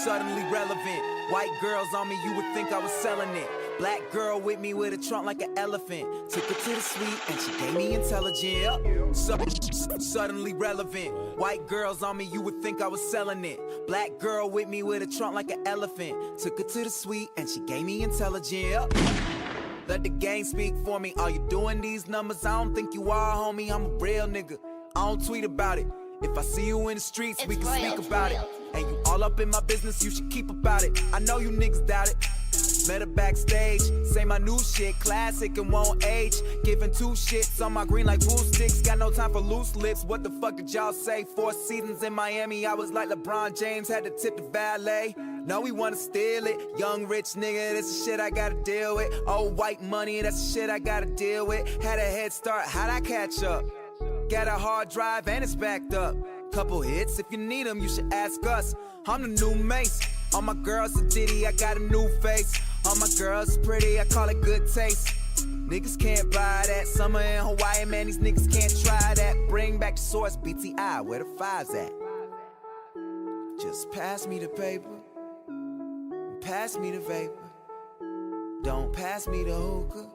suddenly relevant. White girls on me, you would think I was selling it. Black girl with me with a trunk like an elephant. Took her to the suite and she gave me intelligent. Suddenly relevant. White girls on me, you would think I was selling it. Black girl with me with a trunk like an elephant. Took her to the suite and she gave me intelligent. Let the game speak for me. Are you doing these numbers? I don't think you are, homie. I'm a real nigga. I don't tweet about it. If I see you in the streets, we can speak about it. And you all up in my business, you should keep about it. I know you niggas doubt it. Met her backstage, say my new shit, classic and won't age. Giving two shits on my green like pool sticks. Got no time for loose lips. What the fuck did y'all say? 4 seasons in Miami, I was like LeBron James, had to tip the valet. No, we wanna steal it. Young rich nigga, that's the shit I gotta deal with. Old white money, that's the shit I gotta deal with. Had a head start, how'd I catch up? Got a hard drive and it's backed up. Couple hits, if you need them, you should ask us. I'm the new Mace. All my girls are Diddy, I got a new face. All my girls pretty, I call it good taste. Niggas can't buy that. Summer in Hawaii, man, these niggas can't try that. Bring back the source, BTI, where the 5's at? Just pass me the paper, pass me the vapor. Don't pass me the hookah,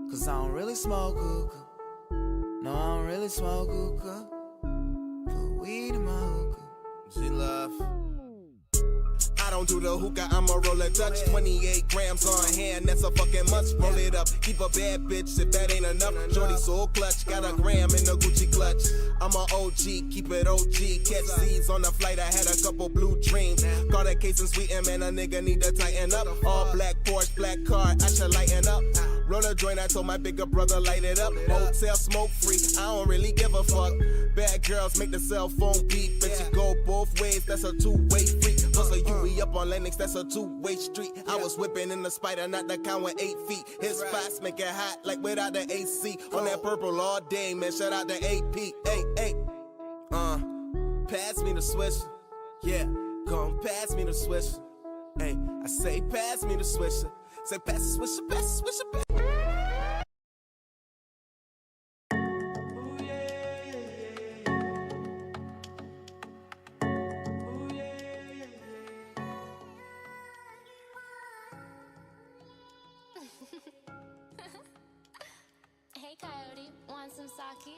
cause I don't really smoke hookah. No, I don't really smoke hookah. Put weed in my hookah. G-Love. I don't do the hookah, I'ma roll a Dutch. 28 grams on hand, that's a fucking must. Roll it up, keep a bad bitch if that ain't enough. Shorty so clutch, got a gram in the Gucci clutch. I'm a OG, keep it OG. Catch C's on the flight, I had a couple blue dreams. Got a case and sweet, man, a nigga need to tighten up. All black Porsche, black car, I should lighten up. Roll a joint, I told my bigger brother light it up. Hotel smoke free, I don't really give a fuck. Bad girls make the cell phone beep. Bet you go both ways, that's a two-way freak. Plus a UE up on Lennox, that's a two-way street. I was whipping in the Spider, not the count with 8 feet. His spots make it hot like without the AC. On that purple all day, man, shout out to AP. Hey, pass me the switch. Yeah, come pass me the switch. Hey, I say pass me the switcher. Say pass the switcher, pass the switcher, pass. Hey Coyote, want some sake?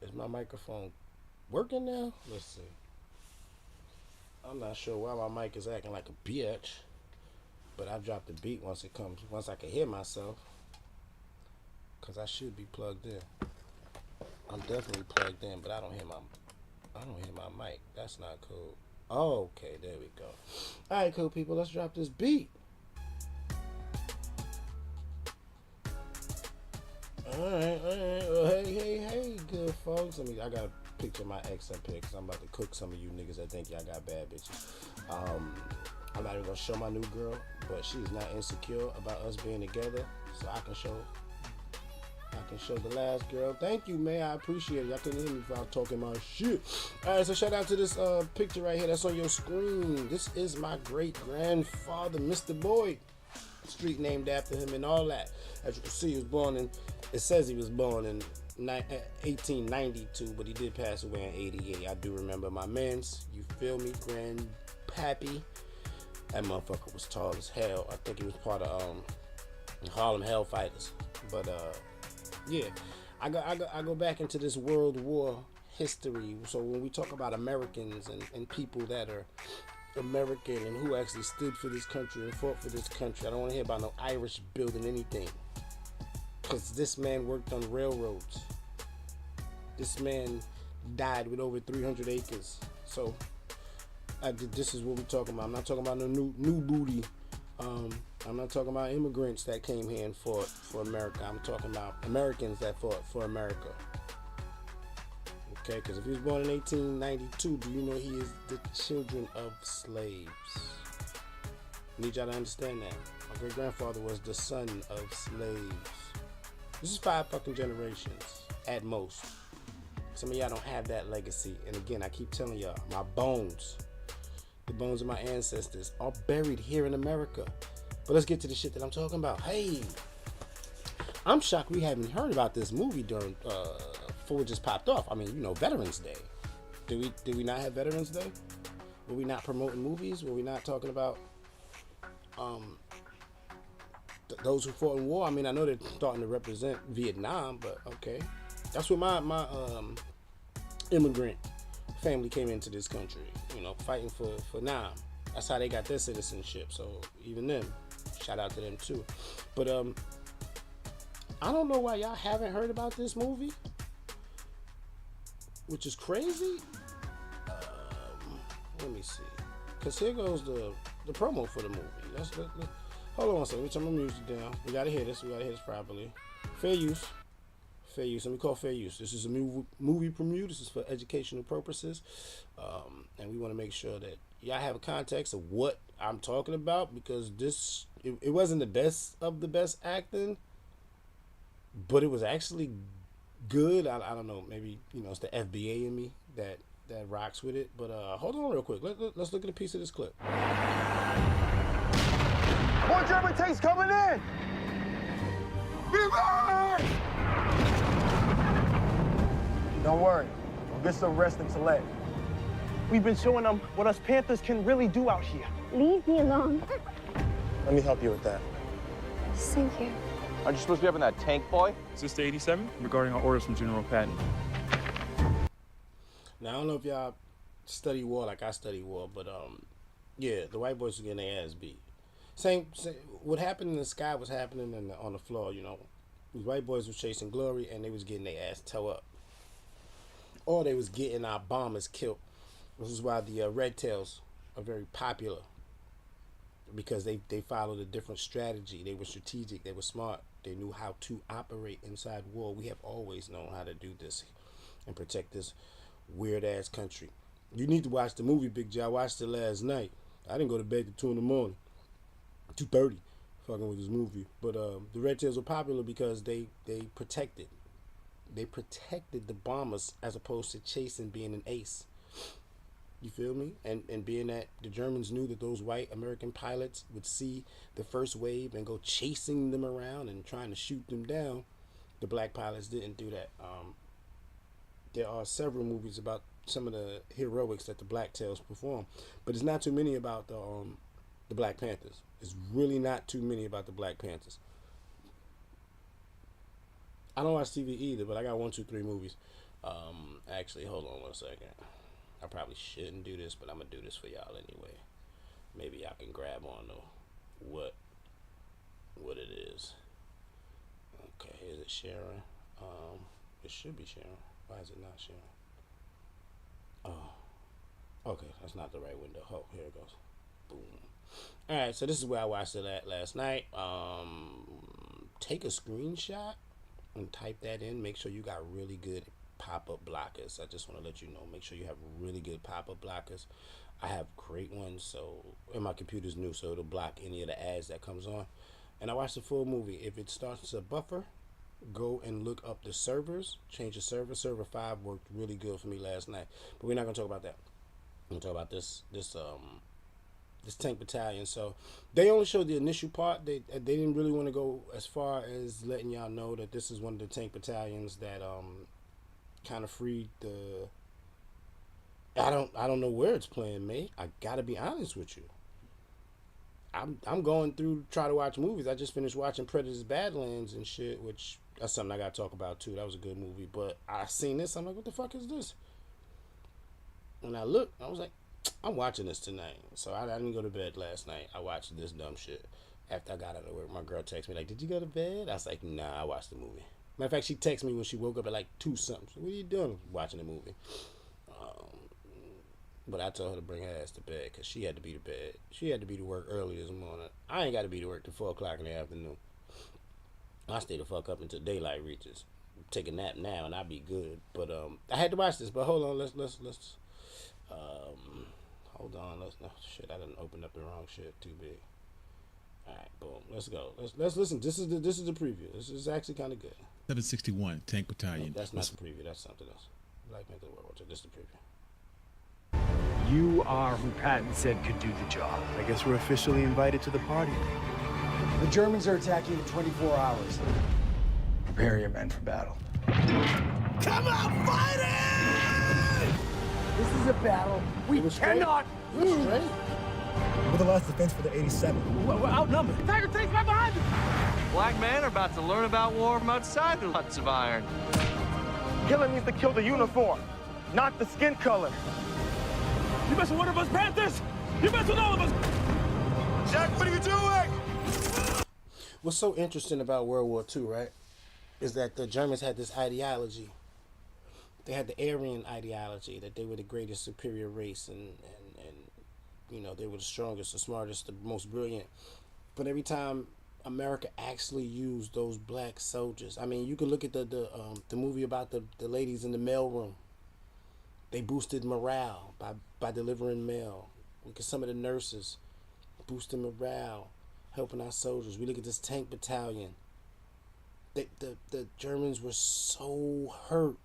Is my microphone working now? Let's see. I'm not sure why my mic is acting like a bitch, but I dropped the beat once I can hear myself, cause I should be plugged in. I'm definitely plugged in, but I don't hear my mic. That's not cool. Oh, okay, there we go. All right, cool people, let's drop this beat. All right. Well, hey, good folks. I got a picture of my ex up here because I'm about to cook some of you niggas that think y'all got bad bitches. I'm not even gonna show my new girl, but she's not insecure about us being together, so I can show the last girl. Thank you, man. I appreciate it. Y'all couldn't hear me if I was talking my shit. All right, so shout out to this picture right here that's on your screen. This is my great grandfather, Mr. Boyd. Street named after him and all that. As you can see, he was born in. It says he was born in 1892, but he did pass away in 88. I do remember my mans. You feel me, Grandpappy? That motherfucker was tall as hell. I think he was part of Harlem Hellfighters. But yeah, I go back into this World War history. So when we talk about Americans and people that are American and who actually stood for this country and fought for this country, I don't want to hear about no Irish building anything. Because this man worked on railroads. This man died with over 300 acres. So this is what we're talking about. I'm not talking about no new booty. I'm not talking about immigrants that came here and fought for America. I'm talking about Americans that fought for America. Okay, because if he was born in 1892, do you know he is the children of slaves? I need y'all to understand that. My great grandfather was the son of slaves. This is 5 fucking generations at most. Some of y'all don't have that legacy. And again, I keep telling y'all, my bones the bones of my ancestors are buried here in America. But let's get to the shit that I'm talking about. Hey, I'm shocked we haven't heard about this movie during before it just popped off. I mean, you know, Veterans Day. Did we not have Veterans Day? Were we not promoting movies? Were we not talking about those who fought in war? I mean, I know they're starting to represent Vietnam, but okay. That's where my immigrant family came into this country, you know, fighting for Nam. That's how they got their citizenship. So even them, shout out to them too. But I don't know why y'all haven't heard about this movie, which is crazy. Let me see, cause here goes the promo for the movie. Let's hold on one second. Let me turn my music down. We gotta hear this. We gotta hear this properly. Fair use. Fair use. Let me call fair use. This is a movie premiere. This is for educational purposes, and we want to make sure that y'all have a context of what I'm talking about, because it wasn't the best of the best acting, but it was actually good. I don't know. Maybe, you know, it's the FBA in me that rocks with it. But hold on real quick. Let's look at a piece of this clip. More German tanks coming in! Reverse! Don't worry. We'll get some rest in Tillett. We've been showing them what us Panthers can really do out here. Leave me alone. Let me help you with that. Thank you. Aren't you supposed to be up in that tank, boy? Is this the 87? Regarding our orders from General Patton. Now, I don't know if y'all study war like I study war, but yeah, the white boys were getting their ass beat. Same what happened in the sky was happening on the floor, you know. These white boys was chasing glory, and they was getting their ass toe up. Or they was getting our bombers killed. This is why the Red Tails are very popular, because they followed a different strategy. They were strategic. They were smart. They knew how to operate inside war. We have always known how to do this and protect this weird ass country. You need to watch the movie, Big J. I watched it last night. I didn't go to bed till 2 in the morning, 2:30, fucking with this movie. But the Red Tails were popular because they protected the bombers, as opposed to chasing, being an ace. You feel me? And being that the Germans knew that those white American pilots would see the first wave and go chasing them around and trying to shoot them down, the black pilots didn't do that. There are several movies about some of the heroics that the Black Tails perform, but it's not too many about the Black Panthers. It's really not too many about the Black Panthers. I don't watch TV either, but I got 1, 2, 3 movies. Actually, hold on one second. I probably shouldn't do this, but I'm gonna do this for y'all anyway. Maybe y'all can grab on to what it is. Okay, is it sharing? It should be sharing. Why is it not sharing? Oh, okay, that's not the right window. Oh, here it goes. Boom. All right, so this is where I watched it at last night. Take a screenshot and type that in. Make sure you got really good pop-up blockers. I just want to let you know, make sure you have really good pop-up blockers. I have great ones, so, and my computer's new, so it'll block any of the ads that comes on. And I watched the full movie. If it starts to buffer, go and look up the servers, change the server. Server 5 worked really good for me last night, but we're not gonna talk about that. We're gonna talk about this tank battalion. So they only showed the initial part. They didn't really want to go as far as letting y'all know that this is one of the tank battalions that kind of freed the. I don't know where it's playing, mate. I gotta be honest with you. I'm going through try to watch movies. I just finished watching Predators Badlands and shit, which that's something I gotta talk about too. That was a good movie, but I seen this. I'm like, what the fuck is this? And I looked, I was like, I'm watching this tonight. So I didn't go to bed last night. I watched this dumb shit. After I got out of work, my girl texted me like, did you go to bed? I was like, nah, I watched the movie. Matter of fact, she texted me when she woke up at like 2 something. So what are you doing? Watching the movie. But I told her to bring her ass to bed because she had to be to bed. She had to be to work early this morning. I ain't got to be to work till 4 o'clock in the afternoon. I stay the fuck up until daylight reaches. Take a nap now and I'll be good. But I had to watch this. But hold on, let's hold on. Shit, I done opened up the wrong shit. Too big. All right, boom. Let's go. Let's listen. This is the preview. This is actually kind of good. 761 Tank Battalion. No, that's not the preview. That's something else. Black Panther World War II. This is the preview. You are who Patton said could do the job. I guess we're officially invited to the party. The Germans are attacking in 24 hours. Prepare your men for battle. Come on, fight it! This is a battle we cannot lose. We're the last defense for the 87. We're outnumbered. Tiger takes right behind us. Black men are about to learn about war from outside the huts of iron. Killing means to kill the uniform, not the skin color. You mess with one of us, Panthers! You mess with all of us! Jack, what are you doing? What's so interesting about World War II, right, is that the Germans had this ideology. They had the Aryan ideology that they were the greatest superior race and you know, they were the strongest, the smartest, the most brilliant. But every time America actually used those black soldiers, I mean, you can look at the movie about the ladies in the mailroom. They boosted morale by delivering mail. Look at some of the nurses boosting morale, helping our soldiers. We look at this tank battalion. The Germans were so hurt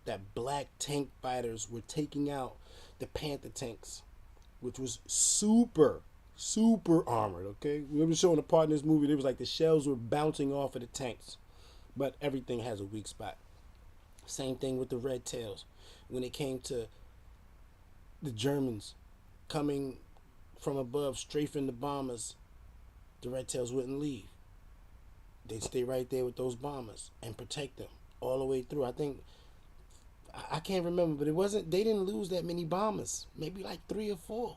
that black tank fighters were taking out the Panther tanks, which was super armored, okay? We were showing a part in this movie, there was like the shells were bouncing off of the tanks. But everything has a weak spot. Same thing with the Red Tails. When it came to the Germans coming from above, strafing the bombers, the Red Tails wouldn't leave. They'd stay right there with those bombers and protect them all the way through. I think, I can't remember, but they didn't lose that many bombers. Maybe like 3 or 4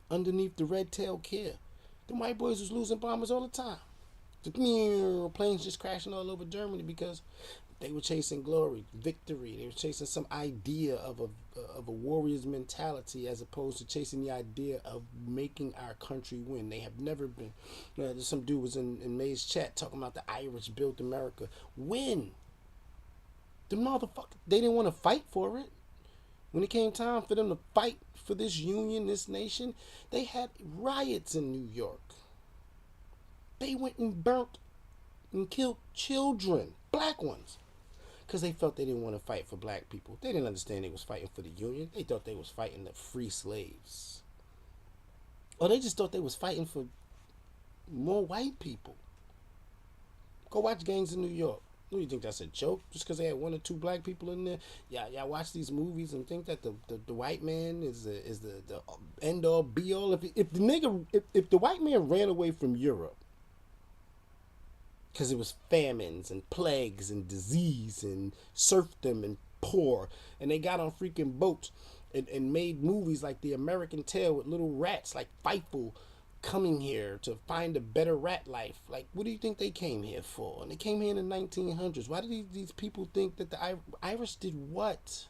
underneath the Red Tail care. The white boys was losing bombers all the time. The planes just crashing all over Germany because they were chasing glory, victory. They were chasing some idea of a warrior's mentality as opposed to chasing the idea of making our country win. They have never been. Some dude was in May's chat talking about the Irish built America. When? The motherfuckers, they didn't want to fight for it. When it came time for them to fight for this union, this nation, they had riots in New York. They went and burnt and killed children, black ones, because they felt they didn't want to fight for black people. They didn't understand they was fighting for the union. They thought they was fighting to free slaves. Or they just thought they was fighting for more white people. Go watch Gangs in New York. You think that's a joke just because they had 1 or 2 black people in there? Y'all watch these movies and think that the white man is the end all be all. If the white man ran away from Europe because it was famines and plagues and disease and serfdom and poor, and they got on freaking boats and made movies like The American Tale with little rats like Feifel coming here to find a better rat life. Like, what do you think they came here for? And they came here in the 1900s. Why did these people think that the Irish did what?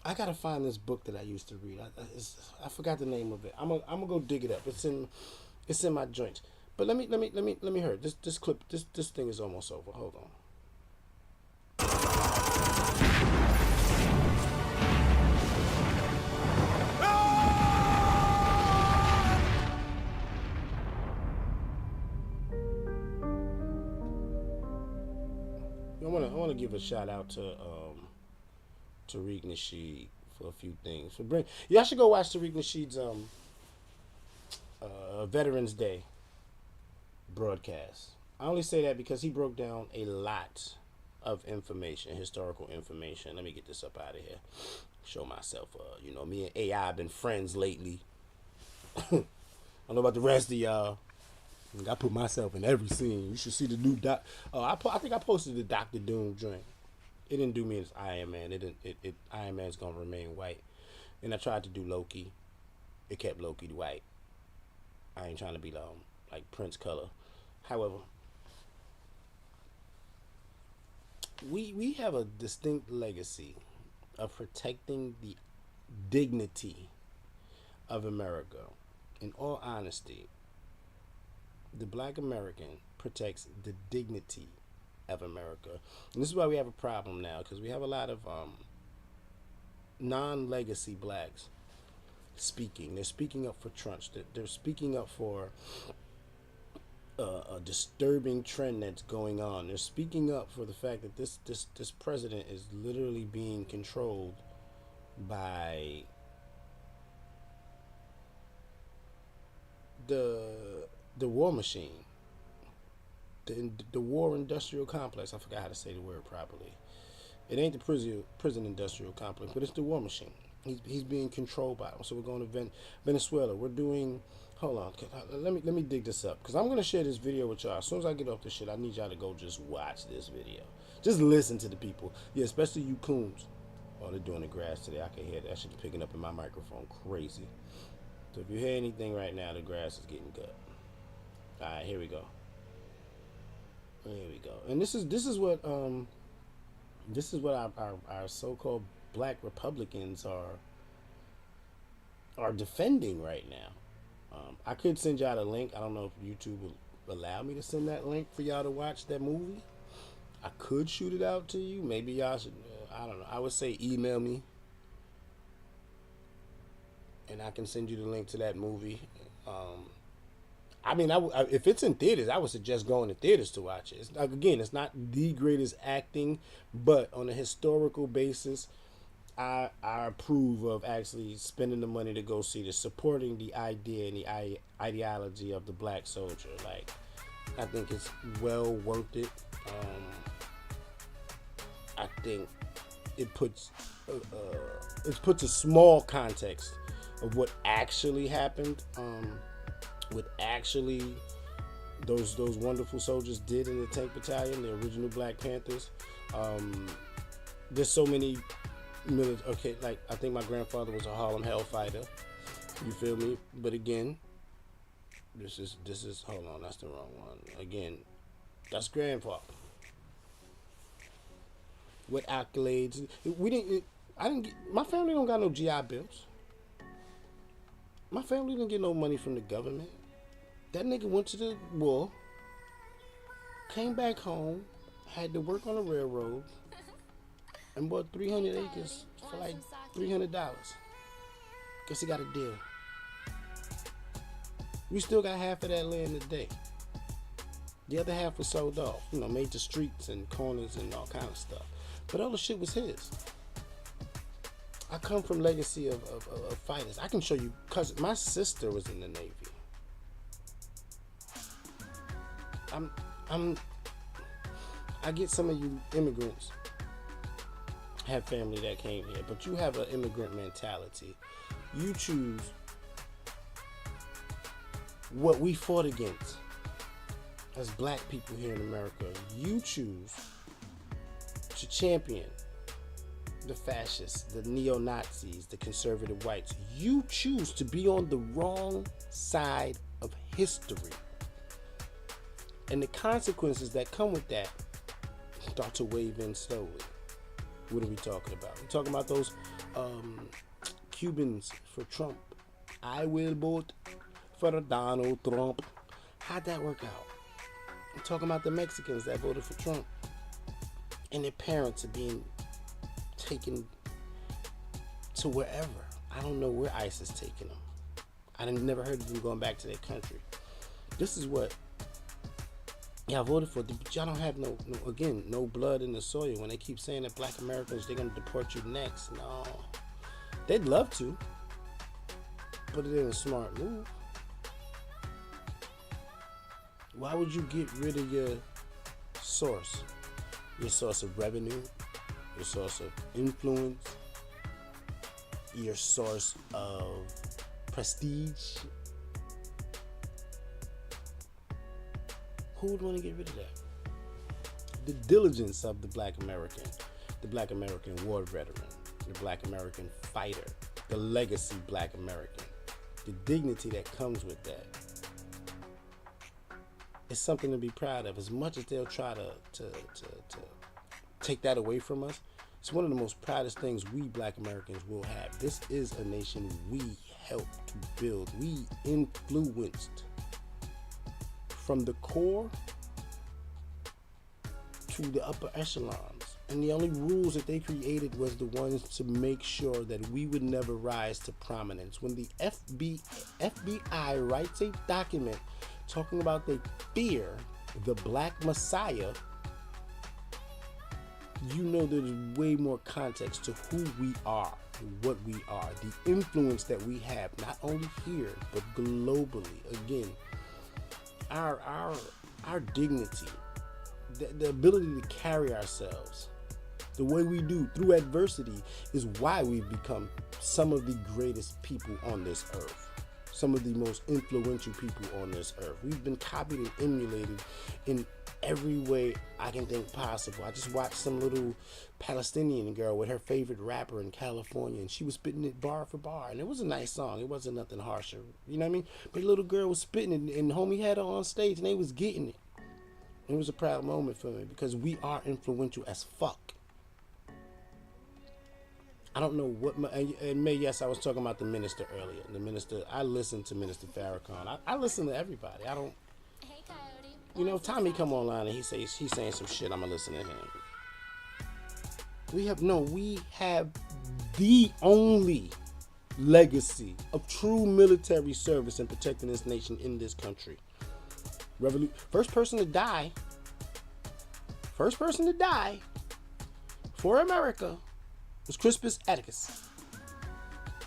I gotta find this book that I used to read. I forgot the name of it. I'm gonna go dig it up. It's in my joints. But let me hear it. This clip. This thing is almost over. Hold on. I want to give a shout out to Tariq Nasheed for a few things. Y'all should go watch Tariq Nasheed's Veterans Day broadcast. I only say that because he broke down a lot of information, historical information. Let me get this up out of here. Show myself. Me and AI have been friends lately. I don't know about the rest of y'all. I put myself in every scene. You should see the new doc. I think I posted the Dr. Doom joint. It didn't do me as Iron Man. Iron Man's gonna remain white. And I tried to do Loki. It kept Loki white. I ain't trying to be like Prince color. However, we have a distinct legacy of protecting the dignity of America. In all honesty, the black American protects the dignity of America. And this is why we have a problem now, because we have a lot of non-legacy blacks speaking. They're speaking up for Trump. They're speaking up for a disturbing trend that's going on. They're speaking up for the fact that this president is literally being controlled by the war machine, the war industrial complex. I forgot how to say the word properly. It ain't the prison industrial complex, but it's the war machine. He's being controlled by them. So we're going to Venezuela. We're doing. Hold on, let me dig this up, because I'm gonna share this video with y'all. As soon as I get off this shit, I need y'all to go just watch this video. Just listen to the people. Yeah, especially you coons. Oh, they're doing the grass today. I can hear that shit picking up in my microphone. Crazy. So if you hear anything right now, the grass is getting cut. All right, here we go. Here we go. And this is what our so-called black Republicans are defending right now. I could send y'all a link. I don't know if YouTube will allow me to send that link for y'all to watch that movie. I could shoot it out to you. Maybe y'all should. I don't know. I would say email me, and I can send you the link to that movie. I mean, if it's in theaters, I would suggest going to theaters to watch it. It's not the greatest acting, but on a historical basis, I approve of actually spending the money to go see this, supporting the idea and the ideology of the black soldier. Like, I think it's well worth it. I think it puts a small context of what actually happened, what actually those wonderful soldiers did in the Tank Battalion, the original Black Panthers. There's so many. Okay, like, I think my grandfather was a Harlem Hellfighter. You feel me? But again, this is hold on, that's the wrong one. Again, that's grandfather. What accolades? My family don't got no GI Bills. My family didn't get no money from the government. That nigga went to the war, came back home, had to work on the railroad, and bought 300 acres for like $300. Guess he got a deal. We still got half of that land today. The other half was sold off, made to streets and corners and all kind of stuff. But all the shit was his. I come from legacy of fighters. I can show you, cause my sister was in the Navy. I get some of you immigrants have family that came here, but you have an immigrant mentality. You choose what we fought against as black people here in America. You choose to champion the fascists, the neo-Nazis, the conservative whites. You choose to be on the wrong side of history. And the consequences that come with that start to wave in slowly. What are we talking about? We're talking about those Cubans for Trump. I will vote for Donald Trump. How'd that work out? I'm talking about the Mexicans that voted for Trump. And their parents are being taken to wherever. I don't know where ICE is taking them. I never heard of them going back to their country. This is what y'all voted for, but y'all don't have no blood in the soil. When they keep saying that black Americans, they're going to deport you next. No. They'd love to, but it ain't a smart move. Why would you get rid of your source of revenue, your source of influence, your source of prestige? Who would want to get rid of that? The diligence of the black American war veteran, the black American fighter, the legacy black American, the dignity that comes with that. It's something to be proud of. As much as they'll try to take that away from us, it's one of the most proudest things we black Americans will have. This is a nation we helped to build. We influenced from the core to the upper echelons. And the only rules that they created was the ones to make sure that we would never rise to prominence. When the FBI writes a document talking about they fear the black messiah, you know there's way more context to who we are, what we are, the influence that we have, not only here, but globally. Again, our dignity, the ability to carry ourselves the way we do through adversity is why we've become some of the greatest people on this earth, some of the most influential people on this earth. We've been copied and emulated in every way I can think possible. I just watched some little Palestinian girl with her favorite rapper in California, and she was spitting it bar for bar, and it was a nice song. It wasn't nothing harsher, you know what I mean? But the little girl was spitting it, and homie had her on stage, and they was getting it. It was a proud moment for me because we are influential as fuck. I don't know what and May, yes, I was talking about the minister earlier. The minister, I listen to Minister Farrakhan. I listen to everybody. I don't, Hey, Coyote. you know, Tommy come online and he's saying some shit. I'm gonna listen to him. We have the only legacy of true military service and protecting this nation in this country. First person to die for America was Crispus Attucks.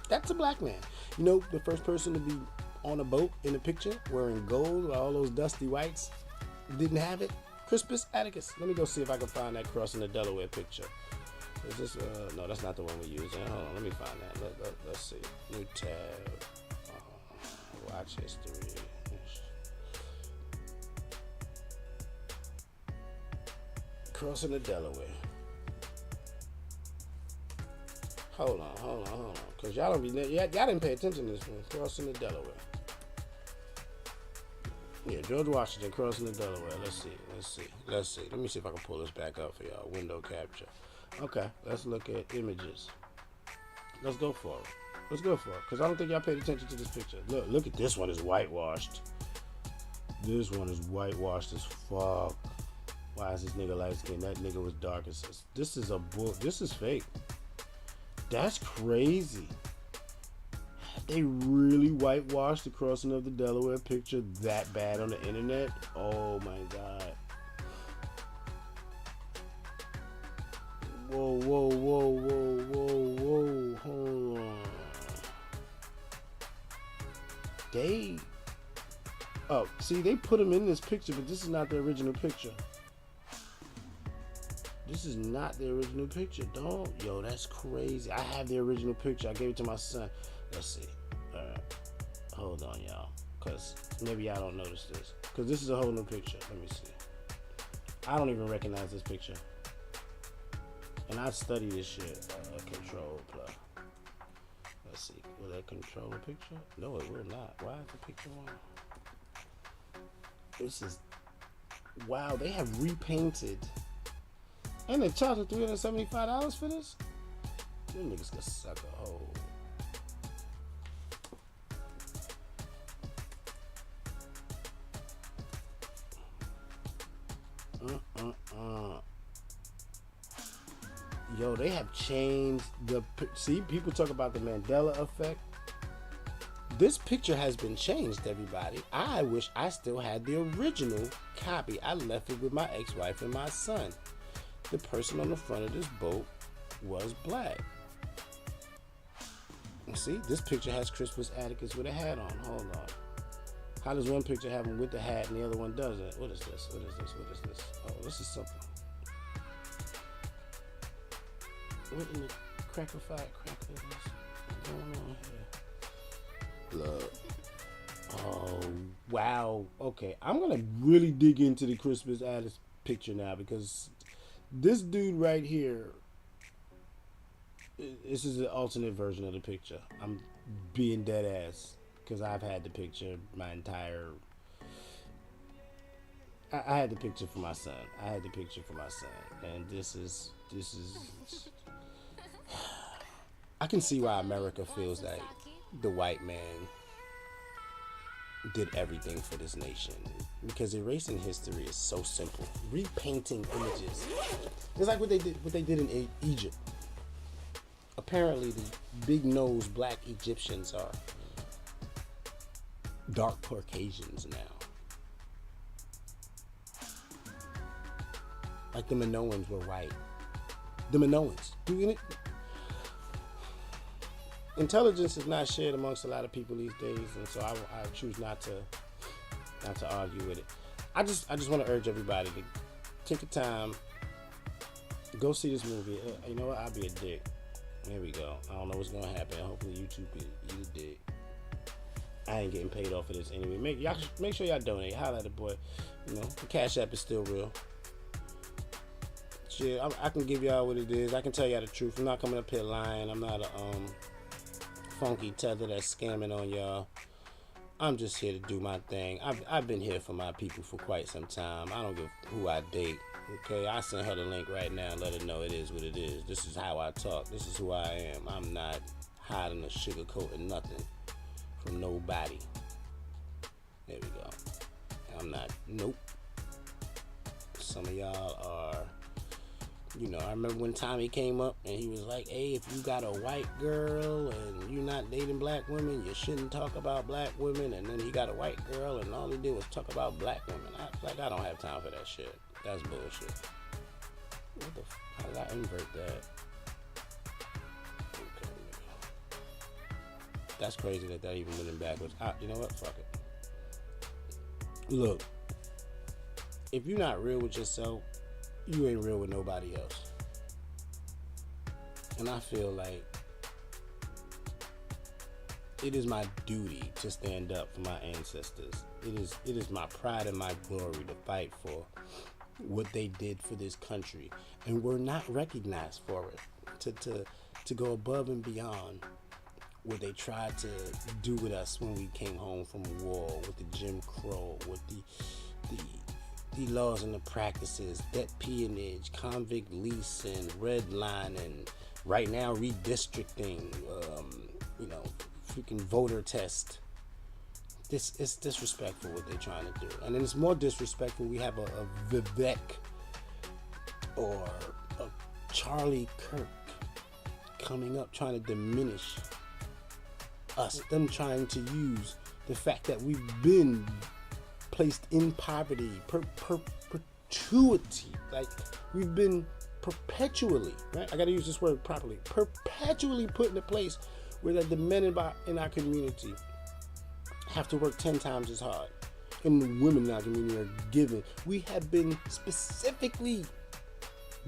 That's a black man. You know, the first person to be on a boat in a picture wearing gold, all those dusty whites didn't have it. Crispus Attucks. Let me go see if I can find that crossing the Delaware picture. Is this? No, that's not the one we're using. Hold on, let me find that. Let's see. New tab. Watch history. Crossing the Delaware. Hold on. Cause y'all didn't pay attention to this one. Crossing the Delaware. Yeah, George Washington crossing the Delaware. Let's see. Let me see if I can pull this back up for y'all. Window capture. Okay, let's look at images. Let's go for it. Cause I don't think y'all paid attention to this picture. Look at this one is whitewashed. This one is whitewashed as fuck. Why is this nigga light skinned? That nigga was dark as this is a book. This is fake. That's crazy. They really whitewashed the crossing of the Delaware picture that bad on the internet? Oh my god. Whoa. Hold on. They put him in this picture, but this is not the original picture. This is not the original picture. Yo, that's crazy. I have the original picture. I gave it to my son. Let's see. Alright. Hold on, y'all. Because maybe y'all don't notice this. Because this is a whole new picture. Let me see. I don't even recognize this picture. And I study this shit. Control plus. Let's see. Will that control a picture? No, it will not. Why is the picture on? This is... Wow, they have repainted... And they charged $375 for this? Them niggas can suck a hole. Yo, they have changed the... See, people talk about the Mandela effect. This picture has been changed, everybody. I wish I still had the original copy. I left it with my ex-wife and my son. The person on the front of this boat was black. See, this picture has Crispus Attucks with a hat on. Hold on. How does one picture have him with the hat and the other one doesn't? What is this? Oh, this is something. What in the cracker is going on here? Look. Oh, wow. Okay, I'm going to really dig into the Crispus Attucks picture now because this dude right here, this is an alternate version of the picture. I'm being dead ass because I've had the picture my entire... I had the picture for my son. And this is... I can see why America feels like the white man did everything for this nation, because erasing history is so simple. Repainting images, it's like what they did in Egypt. Apparently, the big-nosed black Egyptians are dark Caucasians now. Like the Minoans were white. The Minoans. Intelligence is not shared amongst a lot of people these days, and so I choose not to argue with it. I just want to urge everybody to take the time, go see this movie. You know what? I'll be a dick. There we go. I don't know what's gonna happen. Hopefully YouTube eat a dick. I ain't getting paid off of this anyway. Make sure y'all donate. Holla at the boy. You know, the Cash App is still real. Shit, I can give y'all what it is. I can tell y'all the truth. I'm not coming up here lying. I'm not a funky tether that's scamming on y'all. I'm just here to do my thing. I've been here for my people for quite some time. I don't give who I date. Okay, I send her the link right now and let her know it is what it is. This is how I talk. This is who I am. I'm not hiding or sugarcoating nothing from nobody. There we go. I'm not. Nope. Some of y'all are. You know, I remember when Tommy came up and he was like, hey, if you got a white girl and you're not dating black women, you shouldn't talk about black women. And then he got a white girl and all he did was talk about black women. I don't have time for that shit. That's bullshit. How did I invert that? Okay. That's crazy that even went in backwards. You know what? Fuck it. Look, if you're not real with yourself, you ain't real with nobody else. And I feel like it is my duty to stand up for my ancestors. It is my pride and my glory to fight for what they did for this country, and we're not recognized for it. To go above and beyond what they tried to do with us when we came home from war, with the Jim Crow, with the laws and the practices, debt peonage, convict leasing, redlining, right now redistricting, freaking voter test. This is disrespectful what they're trying to do. And then it's more disrespectful we have a Vivek or a Charlie Kirk coming up trying to diminish us, them trying to use the fact that we've been placed in poverty, perpetuity, like we've been perpetually, right? I gotta use this word properly, perpetually put in a place where the men in our community have to work 10 times as hard, and the women in our community are given. We have been specifically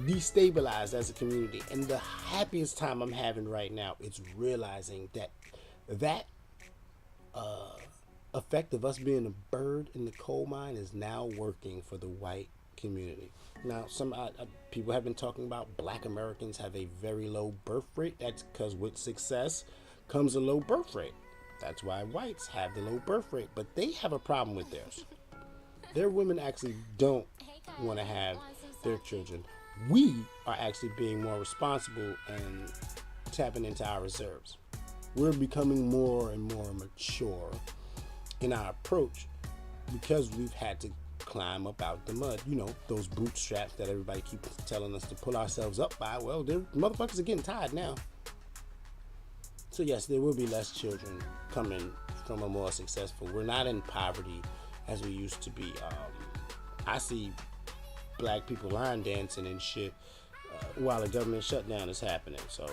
destabilized as a community, and the happiest time I'm having right now is realizing that effect of us being a bird in the coal mine is now working for the white community. Now, some people have been talking about black Americans have a very low birth rate. That's because with success comes a low birth rate. That's why whites have the low birth rate, but they have a problem with theirs. Their women actually don't want to have their children. We are actually being more responsible and tapping into our reserves. We're becoming more and more mature in our approach because we've had to climb up out the mud. You know, those bootstraps that everybody keeps telling us to pull ourselves up by. Well, the motherfuckers are getting tired now. So yes, there will be less children coming from a more successful. We're not in poverty as we used to be. I see black people line dancing and shit while the government shutdown is happening. So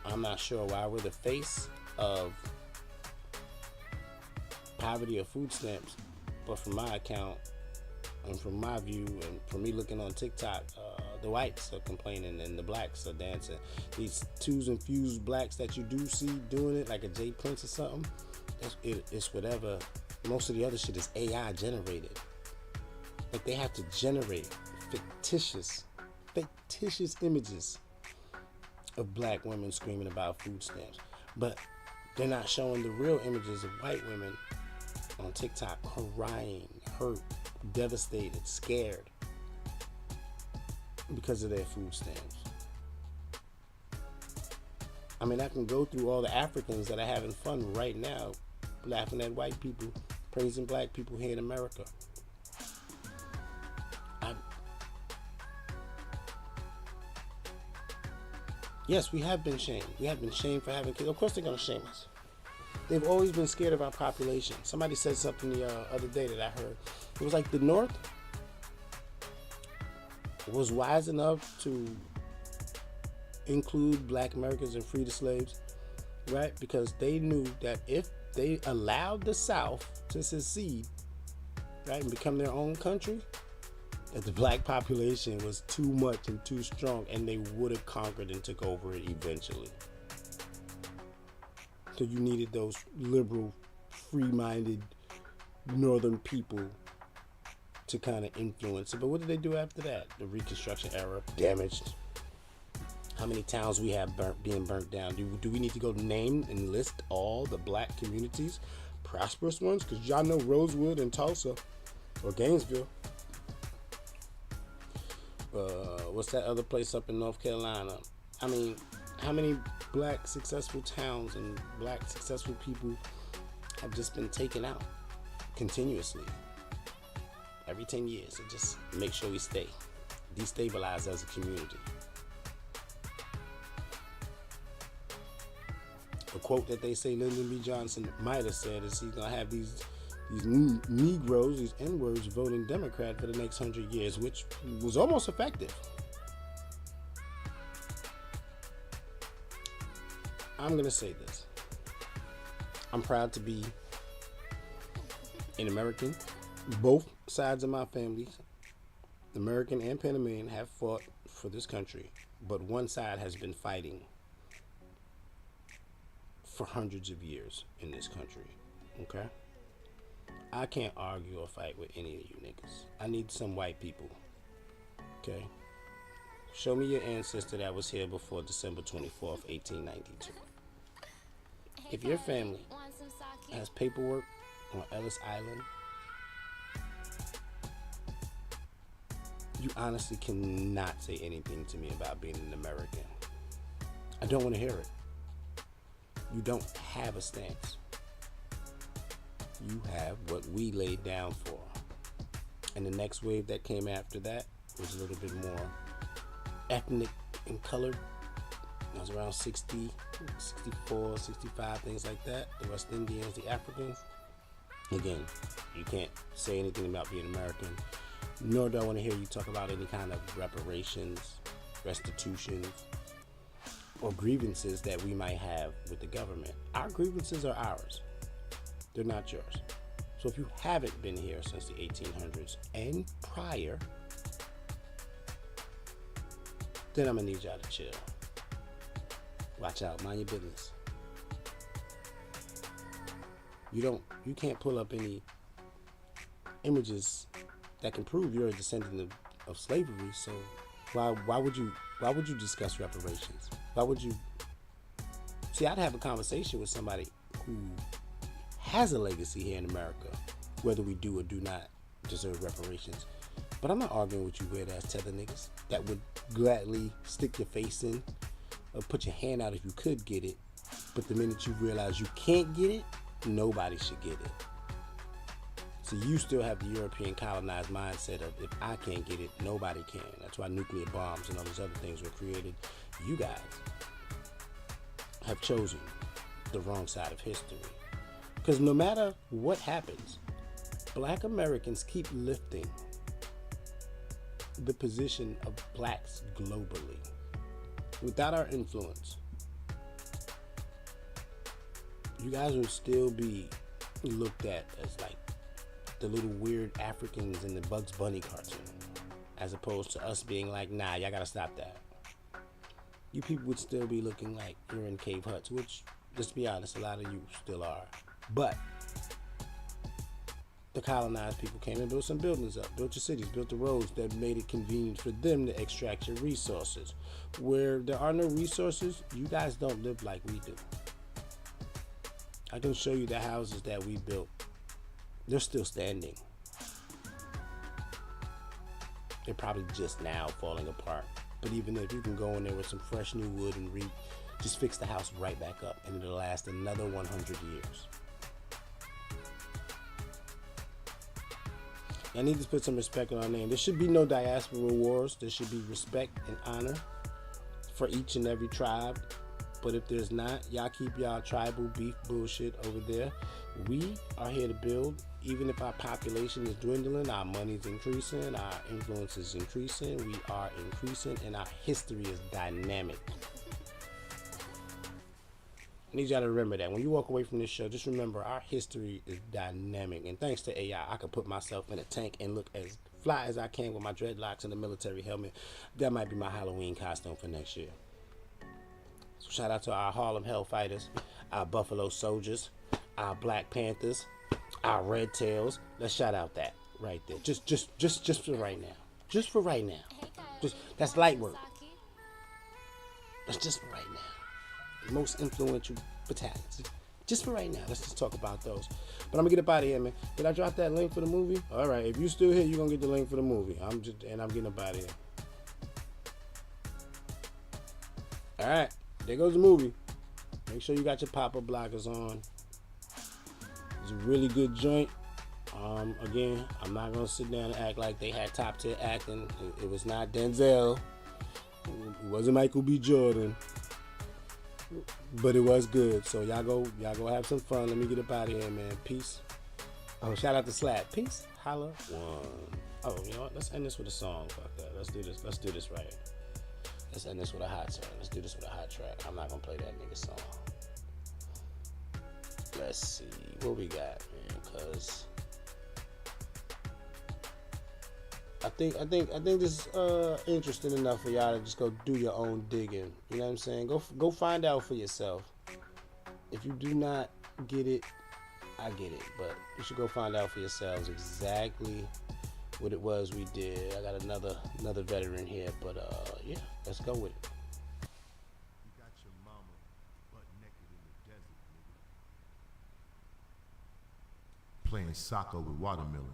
I'm not sure why we're the face of poverty or food stamps, but from my account and from my view and from me looking on TikTok, the whites are complaining and the blacks are dancing. These twos and fused blacks that you do see doing it, like a J Prince or something, it's whatever. Most of the other shit is AI generated. Like they have to generate fictitious images of black women screaming about food stamps, but they're not showing the real images of white women on TikTok crying, hurt, devastated, scared because of their food stamps. I mean, I can go through all the Africans that are having fun right now, laughing at white people, praising black people here in America. Yes, we have been shamed. We have been shamed for having kids. Of course they're going to shame us. They've always been scared of our population. Somebody said something the other day that I heard. It was like the North was wise enough to include black Americans and free the slaves, right? Because they knew that if they allowed the South to secede, right, and become their own country, that the black population was too much and too strong, and they would have conquered and took over it eventually. So you needed those liberal, free-minded northern people to kind of influence it. But what did they do after that? The Reconstruction era damaged. How many towns we have being burnt down? Do we need to go name and list all the black communities, prosperous ones? Because y'all know Rosewood and Tulsa or Gainesville. What's that other place up in North Carolina? I mean, how many black successful towns and black successful people have just been taken out continuously every 10 years? And just make sure we stay destabilized as a community. The quote that they say Lyndon B. Johnson might have said is he's gonna have these Negroes, these N-words, voting Democrat for the next 100 years, which was almost effective. I'm gonna say this. I'm proud to be an American. Both sides of my family, American and Panamanian, have fought for this country, but one side has been fighting for hundreds of years in this country. Okay? I can't argue or fight with any of you niggas. I need some white people. Okay? Show me your ancestor that was here before December 24th, 1892. If your family has paperwork on Ellis Island, you honestly cannot say anything to me about being an American. I don't want to hear it. You don't have a stance. You have what we laid down for. And the next wave that came after that was a little bit more ethnic and colored. It was around 60, 64, 65, things like that. The West Indians, the Africans. Again, you can't say anything about being American, nor do I want to hear you talk about any kind of reparations, restitutions, or grievances that we might have with the government. Our grievances are ours. They're not yours. So if you haven't been here since the 1800s and prior, then I'm gonna need y'all to chill. Watch out, mind your business. You can't pull up any images that can prove you're a descendant of slavery. So why would you discuss reparations? Why would you? See, I'd have a conversation with somebody who has a legacy here in America, whether we do or do not deserve reparations. But I'm not arguing with you weird ass tether niggas that would gladly stick your face in or put your hand out if you could get it. But the minute you realize you can't get it, nobody should get it. So you still have the European colonized mindset of if I can't get it, nobody can. That's why nuclear bombs and all those other things were created. You guys have chosen the wrong side of history. Because no matter what happens, black Americans keep lifting the position of blacks globally. Without our influence, you guys will still be looked at as like the little weird Africans in the Bugs Bunny cartoon, as opposed to us being like, nah, y'all gotta stop that. You people would still be looking like you're in cave huts, which, let's be honest, a lot of you still are. But the colonized people came and built some buildings up, built your cities, built the roads that made it convenient for them to extract your resources. Where there are no resources, you guys don't live like we do. I can show you the houses that we built. They're still standing. They're probably just now falling apart. But even if you can go in there with some fresh new wood and just fix the house right back up, and it'll last another 100 years. I need to put some respect on our name. There should be no diaspora wars. There should be respect and honor for each and every tribe But if there's not, y'all keep y'all tribal beef bullshit over there. We are here to build. Even if our population is dwindling, our money's increasing, our influence is increasing, we are increasing, and our history is dynamic. I need y'all to remember that. When you walk away from this show, just remember our history is dynamic. And thanks to AI, I can put myself in a tank and look as fly as I can with my dreadlocks and a military helmet. That might be my Halloween costume for next year. So shout out to our Harlem Hellfighters, our Buffalo Soldiers, our Black Panthers, our Red Tails. Let's shout out that right there. Just for right now. Just for right now. That's light work. That's just for right now. Most influential battalions. Just for right now, let's just talk about those. But I'm gonna get up out of here, man. Did I drop that link for the movie? All right, if you still here, you're gonna get the link for the movie. I'm getting up out of here. All right, there goes the movie. Make sure you got your pop-up blockers on. It's a really good joint. Again, I'm not gonna sit down and act like they had top tier acting. It was not Denzel. It wasn't Michael B. Jordan. But it was good. So y'all go have some fun. Let me get up out of here, man. Peace. Oh, shout out to Slap. Peace. Holla. One. Oh, you know what? Let's end this with a song. Fuck that. Let's do this. Let's do this right. Let's end this with a hot track. Let's do this with a hot track. I'm not gonna play that nigga song. Let's see what we got, man. Cause I think this is interesting enough for y'all to just go do your own digging. You know what I'm saying? Go find out for yourself. If you do not get it, I get it. But you should go find out for yourselves exactly what it was we did. I got another veteran here, but yeah, let's go with it. You got your mama butt naked in the desert, nigga. Playing soccer with watermelons.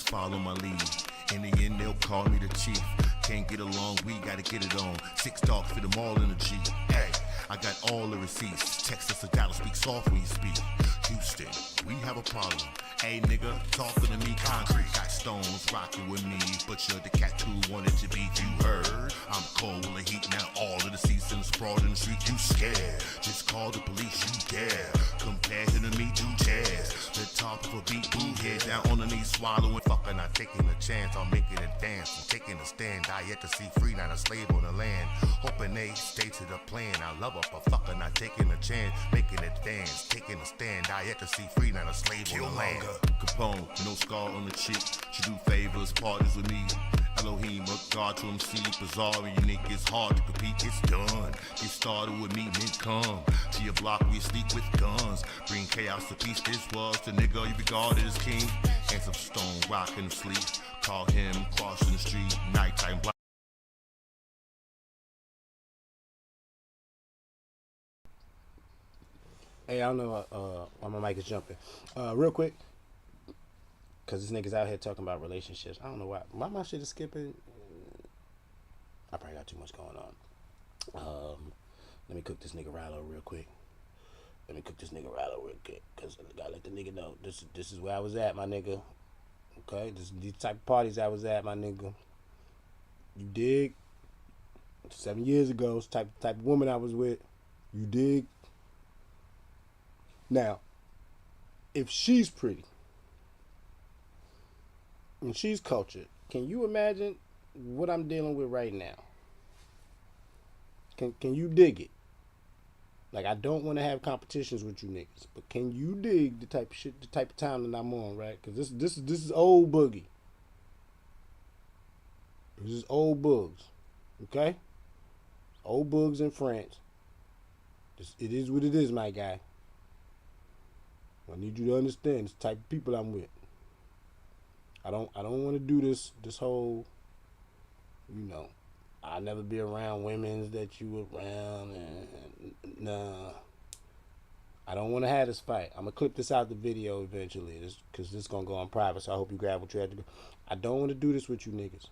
Follow my lead. In the end, they'll call me the chief. Can't get along, we gotta get it on. 6 dogs fit them all in a Jeep. Hey, I got all the receipts. Texas or Dallas, speak soft when you speak. Houston, we have a problem. Hey nigga, talking to me concrete. Got stones rocking with me, but you're the cat who wanted to be. You heard? I'm cold with the heat now. All of the seasons sprawled in the street. You scared? Just call the police. You dare? Compare him to me, do jazz. The top of a beat, boom, head down on the knees, swallowing. Fucking not taking a chance. I'm making a dance. I'm taking a stand. I yet to see free, not a slave on the land. Hoping they stay to the plan. I love her, but fucking not taking a chance. Making a dance, taking a stand. I yet to see free, not a slave on the land. Capone, no scar on the cheek. She do favors, parties with me. Elohim, a god to MC, bizarre and unique. It's hard to compete, it's done. Get started with me, then come to your block, we sleep with guns. Bring chaos to peace, this was the nigga you regarded as king. And some stone rockin' to sleep. Call him crossing the street, nighttime block. Hey, I don't know why my mic is jumping. Real quick, because this nigga's out here talking about relationships. I don't know why my shit is skipping. I probably got too much going on. Let me cook this nigga Rallo real quick. Because I gotta let the nigga know this is where I was at, my nigga. Okay, these type of parties I was at, my nigga. You dig? 7 years ago, type of woman I was with. You dig? Now, if she's pretty and she's cultured, can you imagine what I'm dealing with right now? Can you dig it? Like, I don't want to have competitions with you niggas, but can you dig the type of shit, the type of time that I'm on, right? Because this is old boogie. This is old bugs, okay? Old bugs in France. It is what it is, my guy. I need you to understand the type of people I'm with. I don't want to do this whole, you know, I'll never be around women that you around, and nah. I don't want to have this fight. I'm going to clip this out the video eventually, because this is going to go on private, so I hope you grab what you have to do. I don't want to do this with you niggas.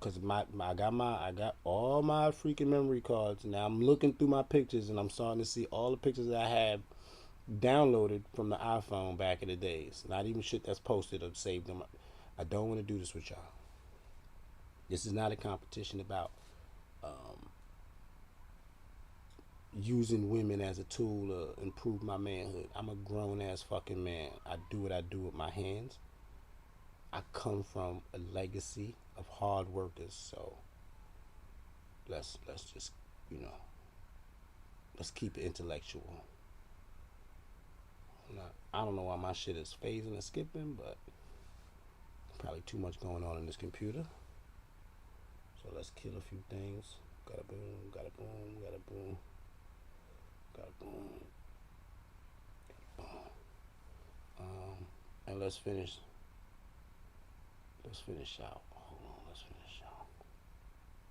Cause I got all my freaking memory cards. Now I'm looking through my pictures and I'm starting to see all the pictures that I have downloaded from the iPhone back in the days. Not even shit that's posted or saved them. I don't want to do this with y'all. This is not a competition about using women as a tool to improve my manhood. I'm a grown ass fucking man. I do what I do with my hands. I come from a legacy of hard workers, so let's just, let's keep it intellectual. I don't know why my shit is phasing and skipping, but probably too much going on in this computer. So let's kill a few things. Got a boom, got a boom, got a boom, got a boom, got a boom. And let's finish out.